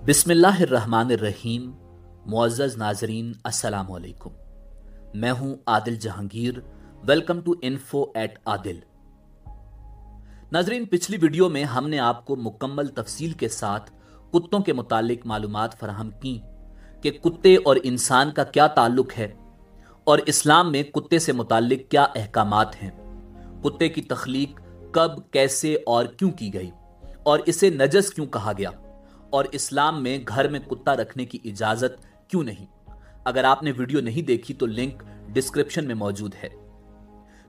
बिस्मिल्लाहिर्रहमानिर्रहीम। मुअज़्ज़ज़ नाज़रीन, अस्सलामु अलैकुम। मैं हूं Adil Jahangir. Welcome to info at Adil. नाज़रीन, पिछली वीडियो में हमने आपको मुकम्मल तफसील के साथ कुत्तों के मुतालिक मालूमात फराहम की कि कुत्ते और इंसान का क्या ताल्लुक है और इस्लाम में कुत्ते से मुतालिक क्या अहकामात हैं, कुत्ते की तख्लीक कब, कैसे और क्यों की गई और इसे नजस क्यों कहा गया और इस्लाम में घर में कुत्ता रखने की इजाजत क्यों नहीं। अगर आपने वीडियो नहीं देखी तो लिंक डिस्क्रिप्शन में मौजूद है।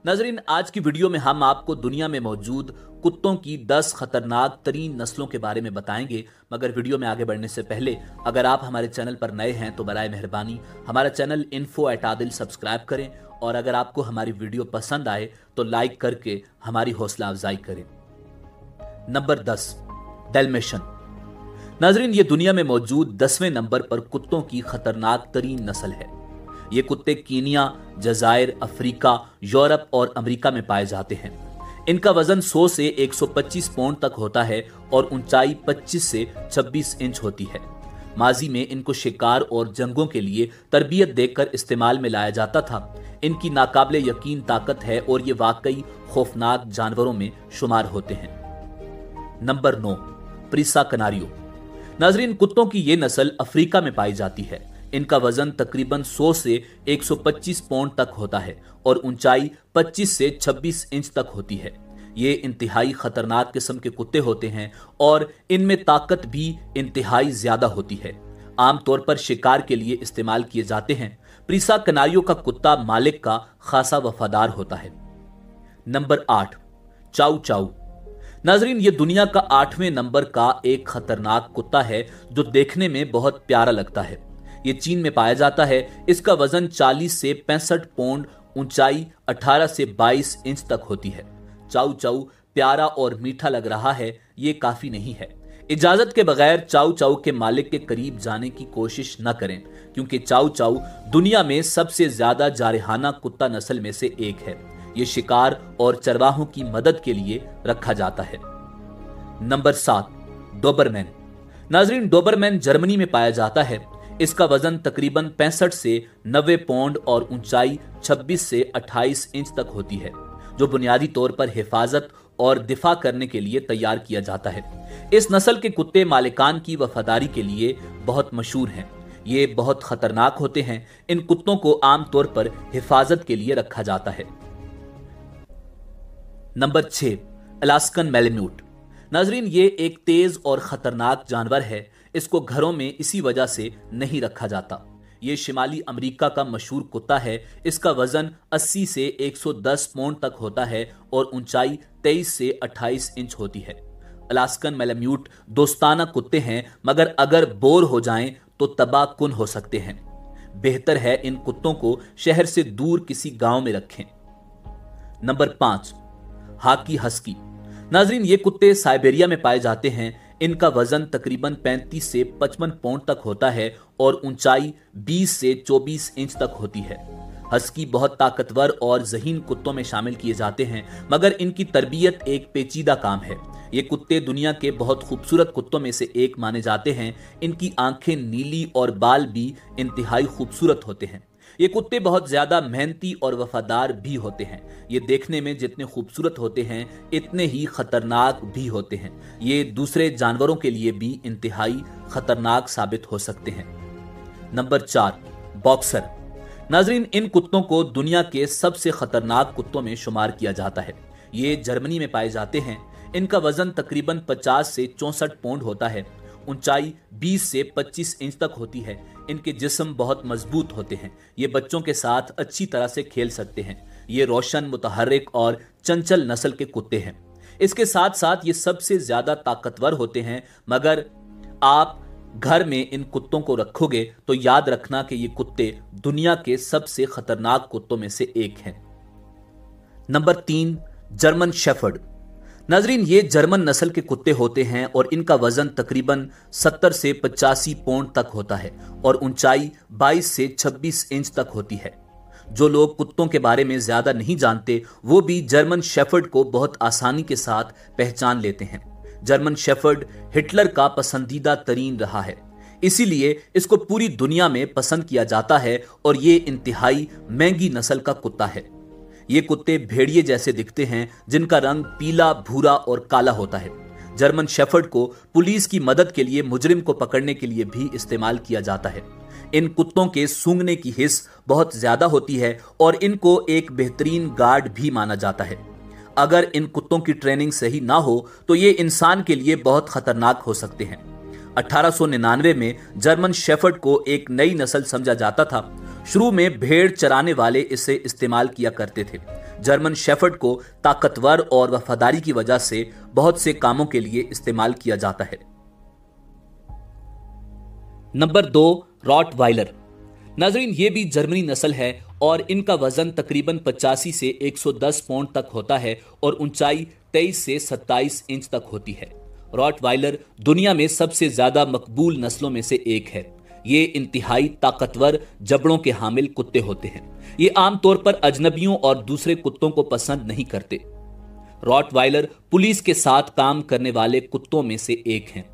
नाज़रीन, आज की वीडियो में हम आपको दुनिया में मौजूद कुत्तों की 10 खतरनाक तरीन नस्लों के बारे में बताएंगे। मगर वीडियो में आगे बढ़ने से पहले अगर आप हमारे चैनल पर नए हैं तो बराए मेहरबानी हमारा channel info at Adil subscribe करें और अगर आपको हमारी वीडियो पसंद आए तो लाइक करके हमारी हौसला अफजाई करें। नंबर 10, डैल्मेशियन। नाज़रीन, ये दुनिया में मौजूद 10वें नंबर पर कुत्तों की खतरनाक तरीन नस्ल है। ये कुत्ते कीनिया, जज़ायर, अफ्रीका, यूरोप और अमेरिका में पाए जाते हैं। इनका वजन 100 से 125 पाउंड तक होता है और ऊंचाई 25 से 26 इंच होती है। माजी में इनको शिकार और जंगों के लिए तरबियत देकर इस्तेमाल में लाया जाता था। इनकी नाकाबिले यकीन ताकत है और ये वाकई खौफनाक जानवरों में शुमार होते हैं। नंबर 9, प्रीसा कनारियो। नाज़रीन, कुत्तों की ये नस्ल अफ्रीका में पाई जाती है। इनका वजन तकरीबन 100 से 125 पाउंड तक होता है और ऊंचाई 25 से 26 इंच तक होती है। ये इंतहाई खतरनाक किस्म के कुत्ते होते हैं और इनमें ताकत भी इंतहाई ज्यादा होती है। आमतौर पर शिकार के लिए इस्तेमाल किए जाते हैं। प्रीसा कनारियो का कुत्ता मालिक का खासा वफादार होता है। नंबर 8, चाउ चाउ। नाज़रीन, ये दुनिया का 8वें नंबर का एक खतरनाक कुत्ता है जो देखने में बहुत प्यारा लगता है। ये चीन में पाया जाता है। इसका वजन 40 से 65 पाउंड, ऊंचाई 18 से 22 इंच तक होती है। चाउ चाउ प्यारा और मीठा लग रहा है, ये काफी नहीं है। इजाजत के बगैर चाउ चाउ के मालिक के करीब जाने की कोशिश न करें क्योंकि चाउ चाउ दुनिया में सबसे ज्यादा जारहाना कुत्ता नस्ल में से एक है। ये शिकार और चरवाहों की मदद के लिए रखा जाता है। Number 7, Dobermann. नाज़रीन, डोबरमैन जर्मनी में पाया जाता है। इसका वजन तकरीबन 65 से 90 पाउंड और ऊंचाई 26 से 28 इंच तक होती है, जो बुनियादी तौर पर हिफाजत और दिफा करने के लिए तैयार किया जाता है। इस नस्ल के कुत्ते मालिकान की वफादारी के लिए बहुत मशहूर हैं। ये बहुत खतरनाक होते हैं। इन कुत्तों को आमतौर पर हिफाजत के लिए रखा जाता है। Number 6, Alaskan malamute. नाज़रीन, ये एक तेज और खतरनाक जानवर है। इसको घरों में इसी वजह से नहीं रखा जाता। ये शिमाली अमेरिका का मशहूर कुत्ता है। इसका वजन 80 से 110 पाउंड तक होता है और ऊंचाई 23 से 28 इंच होती है। अलास्कन मैलेम्यूट दोस्ताना कुत्ते हैं मगर अगर बोर हो जाएं तो तबाहकुन हो सकते हैं। बेहतर है इन कुत्तों को शहर से दूर किसी गांव में रखें। Number 5, hockey husky. नाज़रीन, ये कुत्ते साइबेरिया में पाए जाते हैं। इनका वजन तकरीबन 35 से 55 पाउंड तक होता है और ऊंचाई 20 से 24 इंच तक होती है। हस्की बहुत ताकतवर और ज़हीन कुत्तों में शामिल किए जाते हैं मगर इनकी तरबियत एक पेचीदा काम है। ये कुत्ते दुनिया के बहुत खूबसूरत कुत्तों में से एक माने जाते हैं। इनकी आंखें नीली और बाल भी इंतहाई खूबसूरत होते हैं। ये कुत्ते बहुत ज्यादा मेहनती और वफादार भी होते हैं। ये देखने में जितने खूबसूरत होते हैं इतने ही खतरनाक भी होते हैं। ये दूसरे जानवरों के लिए भी इंतहाई खतरनाक साबित हो सकते हैं। Number 4, boxer. नाज़रीन, इन कुत्तों को दुनिया के सबसे खतरनाक कुत्तों में शुमार किया जाता है। ये जर्मनी में पाए जाते हैं। इनका वजन तकरीबन 50 से 64 पाउंड होता है। ऊंचाई 20 से 25 इंच तक होती है। इनके जिस्म बहुत मजबूत होते हैं। ये बच्चों के साथ अच्छी तरह से खेल सकते हैं। ये रोशन, मुतहर्रिक और चंचल नस्ल के कुत्ते हैं। इसके साथ साथ ये सबसे ज्यादा ताकतवर होते हैं। मगर आप घर में इन कुत्तों को रखोगे तो याद रखना कि ये कुत्ते दुनिया के सबसे खतरनाक कुत्तों में से एक हैं। Number 3, German shepherd. नाज़रीन, ये जर्मन नस्ल के कुत्ते होते हैं और इनका वजन तकरीबन 70 से 85 पाउंड तक होता है और ऊंचाई 22 से 26 इंच तक होती है। जो लोग कुत्तों के बारे में ज्यादा नहीं जानते वो भी जर्मन शेफर्ड को बहुत आसानी के साथ पहचान लेते हैं। जर्मन शेफर्ड हिटलर का पसंदीदा तरीन रहा है, इसीलिए इसको पूरी दुनिया में पसंद किया जाता है और ये इंतहाई महंगी नस्ल का कुत्ता है। ये कुत्ते भेड़िए जैसे दिखते हैं, जिनका रंग पीला, भूरा और काला होता है। जर्मन शेफर्ड को पुलिस की मदद के लिए मुजरिम को पकड़ने के लिए भी इस्तेमाल किया जाता है। इन कुत्तों के सूंघने की हिस्स बहुत ज्यादा होती है और इनको एक बेहतरीन गार्ड भी माना जाता है। अगर इन कुत्तों की ट्रेनिंग सही ना हो तो ये इंसान के लिए बहुत खतरनाक हो सकते हैं। 1899 में जर्मन शेफर्ड को एक नई नस्ल समझा जाता था। शुरू में भेड़ चराने वाले इसे इस्तेमाल किया करते थे। जर्मन शेफर्ड को ताकतवर और वफादारी की वजह से बहुत से कामों के लिए इस्तेमाल किया जाता है। Number 2, Rottweiler. नाजरीन, ये भी जर्मनी नस्ल है और इनका वजन तकरीबन 85 से 110 पाउंड तक होता है और ऊंचाई 23 से 27 इंच तक होती है। रॉटवाइलर दुनिया में सबसे ज्यादा मकबूल नस्लों में से एक है। ये इंतहाई ताकतवर जबड़ों के हामिल कुत्ते होते हैं। ये आमतौर पर अजनबियों और दूसरे कुत्तों को पसंद नहीं करते। रॉटवाइलर पुलिस के साथ काम करने वाले कुत्तों में से एक हैं।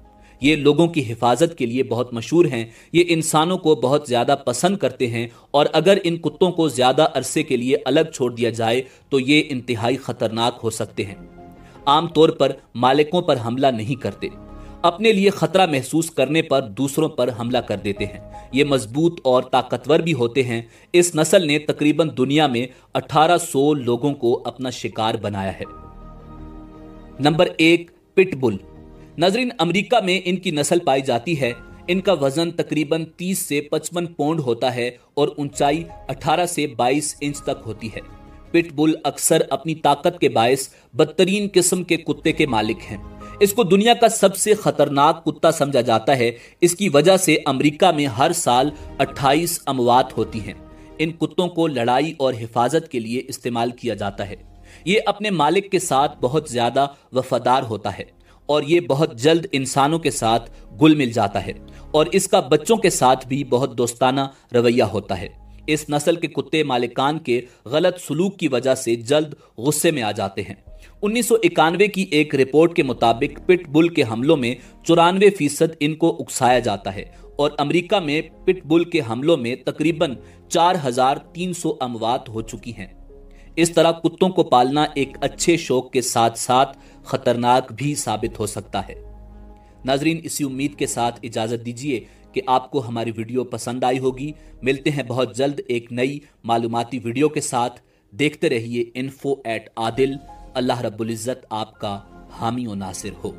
ये लोगों की हिफाजत के लिए बहुत मशहूर हैं। ये इंसानों को बहुत ज्यादा पसंद करते हैं और अगर इन कुत्तों को ज्यादा अरसे के लिए अलग छोड़ दिया जाए तो ये इंतहाई खतरनाक हो सकते हैं। आमतौर पर मालिकों पर हमला नहीं करते, अपने लिए खतरा महसूस करने पर दूसरों पर हमला कर देते हैं। ये मजबूत और ताकतवर भी होते हैं। इस नस्ल ने तकरीबन दुनिया में 1800 लोगों को अपना शिकार बनाया है। Number 1, pitbull. नाजरीन, अमेरिका में इनकी नस्ल पाई जाती है। इनका वजन तकरीबन 30 से 55 पाउंड होता है और ऊंचाई 18 से 22 इंच तक होती है। पिटबुल अक्सर अपनी ताकत के बायस बदतरीन किस्म के कुत्ते के मालिक हैं। इसको दुनिया का सबसे खतरनाक कुत्ता समझा जाता है। इसकी वजह से अमेरिका में हर साल 28 अमवात होती हैं। इन कुत्तों को लड़ाई और हिफाजत के लिए इस्तेमाल किया जाता है। ये अपने मालिक के साथ बहुत ज्यादा वफादार होता है और ये बहुत जल्द इंसानों के साथ घुल मिल जाता है और इसका बच्चों के साथ भी बहुत दोस्ताना रवैया होता है। इस नस्ल के कुत्ते मालिकान के गलत सलूक की वजह से जल्द गुस्से में आ जाते हैं। 1991 की एक रिपोर्ट के मुताबिक पिटबुल के हमलों में 94% इनको उकसाया जाता है और अमेरिका में पिटबुल के हमलों में तकरीबन 4300 अमवात हो चुकी हैं। इस तरह कुत्तों को पालना एक अच्छे शौक के साथ साथ खतरनाक भी साबित हो सकता है। नाजरीन, इसी उम्मीद के साथ इजाजत दीजिए कि आपको हमारी वीडियो पसंद आई होगी। मिलते हैं बहुत जल्द एक नई मालूमाती वीडियो के साथ। देखते रहिए info@adil। अल्लाह रब्बुल इज्जत आपका हामी और नासिर हो।